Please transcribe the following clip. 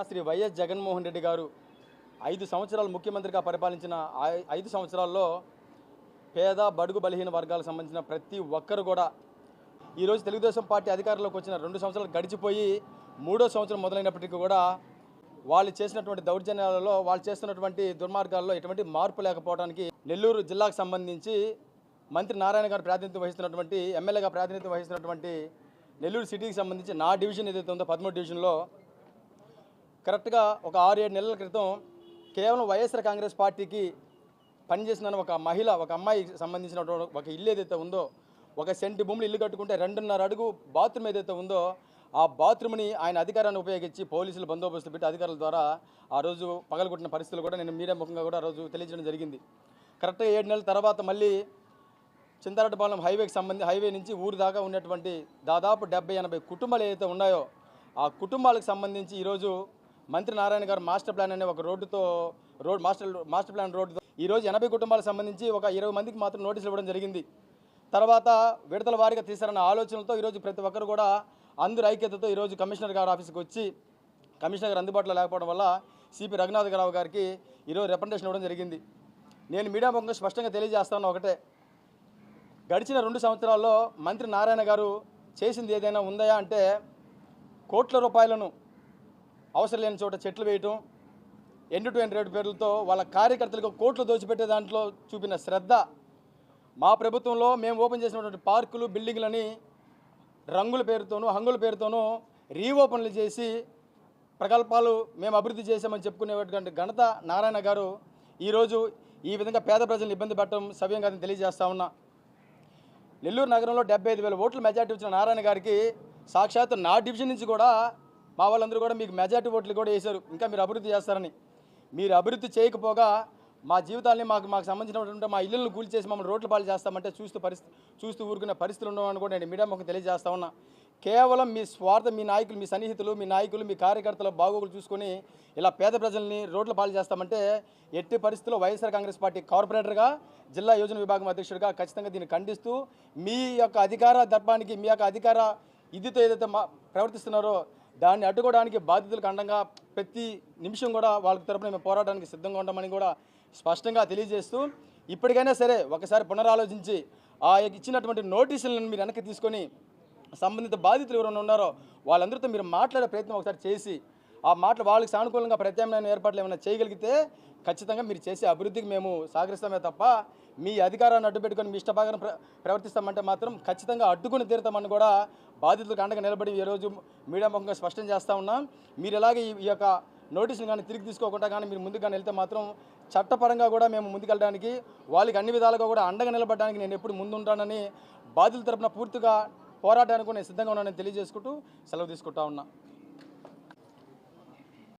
Shri YS Jaganmohan Reddy గారు 5 సంవత్సరాలు ముఖ్యమంత్రిగా పరిపాలించిన 5 సంవత్సరాల్లో పేద బడుగు బలహీన వర్గాలకు సంబంధించిన ప్రతి ఒక్కరు కూడా ఈరోజు తెలుగుదేశం పార్టీ అధికారంలోకి వచ్చిన 2 సంవత్సరాలు గడిచిపోయి 3వ సంవత్సరం మొదలైనప్పటికీ కూడా వాళ్ళు చేసినటువంటి దౌర్జన్యాలలో వాళ్ళు చేస్తున్నటువంటి దుర్మార్గాల్లో ఎటువంటి మార్పు లేకపోవడానికి నెల్లూరు జిల్లాకు సంబంధించి మంత్రి నారాయణ గారు ప్రాతినిధ్యం వహిస్తున్నటువంటి ఎమ్మెల్యేగా ప్రాతినిధ్యం వహిస్తున్నటువంటి నెల్లూరు సిటీకి సంబంధించి నా డివిజన్ ఏదైతే ఉందో 13 డివిజన్లో కరెక్ట్గా ఒక 6-7 నెలల క్రితం కేవలం వైఎస్ఆర్ కాంగ్రెస్ పార్టీకి పనిచేసిన ఒక మహిళ ఒక అమ్మాయికి సంబంధించినటువంటి ఒక ఇల్లు ఏదైతే ఉందో ఒక సెంటు భూములు ఇల్లు కట్టుకుంటే 2.5 అడుగు బాత్రూమ్ ఏదైతే ఉందో ఆ బాత్రూమ్ని ఆయన అధికారాన్ని ఉపయోగించి పోలీసులు బందోబస్తు పెట్టి అధికారుల ద్వారా ఆ రోజు పగలగొట్టిన పరిస్థితులు కూడా నేను మీడియా ముఖంగా కూడా ఆ రోజు తెలియజేయడం జరిగింది. కరెక్ట్గా 7 నెలల తర్వాత మళ్ళీ చింతారెడ్డిపాలెం హైవే నుంచి ఊరు దాకా ఉన్నటువంటి దాదాపు 70-80 కుటుంబాలు ఏదైతే ఉన్నాయో ఆ కుటుంబాలకు సంబంధించి ఈరోజు మంత్రి నారాయణ గారు మాస్టర్ ప్లాన్ అనే ఒక మాస్టర్ ప్లాన్ రోడ్డుతో ఈరోజు 80 కుటుంబాలకు సంబంధించి ఒక 20 మందికి మాత్రం నోటీసులు ఇవ్వడం జరిగింది. తర్వాత విడతల వారీగా తీసారన్న ఆలోచనలతో ఈరోజు ప్రతి ఒక్కరు కూడా అందరు ఐక్యతతో ఈరోజు కమిషనర్ గారి ఆఫీస్కి వచ్చి కమిషనర్ గారు అందుబాటులో లేకపోవడం వల్ల సిపి రఘునాథరావు గారికి ఈరోజు రిప్రజెంటేషన్ ఇవ్వడం జరిగింది. నేను మీడియా ముఖంగా స్పష్టంగా తెలియజేస్తాను ఒకటే, గడిచిన 2 సంవత్సరాల్లో మంత్రి నారాయణ గారు చేసింది ఏదైనా ఉందా అంటే కోట్ల రూపాయలను అవసరం లేని చోట చెట్లు వేయటం, ఎండ్ టు ఎండ్ రేటు పేర్లతో వాళ్ళ కార్యకర్తలకు కోట్లు దోచిపెట్టే దాంట్లో చూపిన శ్రద్ధ, మా ప్రభుత్వంలో మేము ఓపెన్ చేసినటువంటి పార్కులు బిల్డింగ్లని రంగుల పేరుతోనూ హంగుల పేరుతోనూ రీఓపెన్లు చేసి ప్రకల్పాలు మేము అభివృద్ధి చేశామని చెప్పుకునేటువంటి ఘనత నారాయణ గారు ఈరోజు ఈ విధంగా పేద ప్రజలను ఇబ్బంది పెట్టడం సవ్యం కాదని తెలియజేస్తా ఉన్నా. నెల్లూరు నగరంలో 75,000 ఓట్ల మెజార్టీ వచ్చిన నారాయణ గారికి సాక్షాత్తు నా డివిజన్ నుంచి కూడా మా వాళ్ళందరూ కూడా మీకు మెజార్టీ ఓట్లు కూడా వేశారు, ఇంకా మీరు అభివృద్ధి చేస్తారని. మీరు అభివృద్ధి చేయకపోగా మా జీవితాన్ని మాకు సంబంధించినటువంటి మా ఇళ్ళను కూల్చేసి మమ్మల్ని రోడ్ల పాలు చేస్తామంటే చూస్తూ ఊరుకునే పరిస్థితులు ఉండవని కూడా నేను మీడియా ముఖం తెలియజేస్తా ఉన్నా. కేవలం మీ స్వార్థం, మీ నాయకులు, మీ సన్నిహితులు, మీ నాయకులు, మీ కార్యకర్తల బాగోగులు చూసుకొని ఇలా పేద ప్రజల్ని రోడ్ల పాలు చేస్తామంటే ఎట్టి పరిస్థితుల్లో వైఎస్ఆర్ కాంగ్రెస్ పార్టీ కార్పొరేటర్గా జిల్లా యోజన విభాగం అధ్యక్షుడిగా ఖచ్చితంగా దీన్ని ఖండిస్తూ మీ యొక్క అధికార దర్పానికి మీ యొక్క అధికార ఇదితో ఏదైతే ప్రవర్తిస్తున్నారో దాన్ని అడ్డుకోవడానికి బాధితులకు అండంగా ప్రతి నిమిషం కూడా వాళ్ళకి తరపున మేము పోరాటానికి సిద్ధంగా ఉంటామని కూడా స్పష్టంగా తెలియజేస్తూ ఇప్పటికైనా సరే ఒకసారి పునరాలోచించి ఆ ఇచ్చినటువంటి నోటీసులను మీరు వెనక్కి తీసుకొని సంబంధిత బాధితులు ఎవరైనా ఉన్నారో వాళ్ళందరితో మీరు మాట్లాడే ప్రయత్నం ఒకసారి చేసి ఆ మాటలు వాళ్ళకి సానుకూలంగా ప్రత్యామ్నాయ ఏర్పాట్లు ఏమైనా చేయగలిగితే ఖచ్చితంగా మీరు చేసే అభివృద్ధికి మేము సహకరిస్తామే తప్ప మీ అధికారాన్ని అడ్డుపెట్టుకొని మీ ఇష్టభాగాన్ని ప్రవర్తిస్తామంటే మాత్రం ఖచ్చితంగా అడ్డుకుని తీరుతామని కూడా బాధితులకు అండగా నిలబడి ఈరోజు మీడియా ముఖంగా స్పష్టం చేస్తూ ఉన్నాం. మీరు ఎలాగే ఈ యొక్క నోటీసులు కానీ తిరిగి తీసుకోకుండా కానీ మీరు ముందుకు కానీ వెళ్తే మాత్రం చట్టపరంగా కూడా మేము ముందుకెళ్ళడానికి వాళ్ళకి అన్ని విధాలుగా కూడా అండగా నిలబడడానికి నేను ఎప్పుడు ముందుంటానని బాధితుల తరపున పూర్తిగా పోరాటానికి నేను సిద్ధంగా ఉన్నానని తెలియజేసుకుంటూ సెలవు తీసుకుంటా ఉన్నా.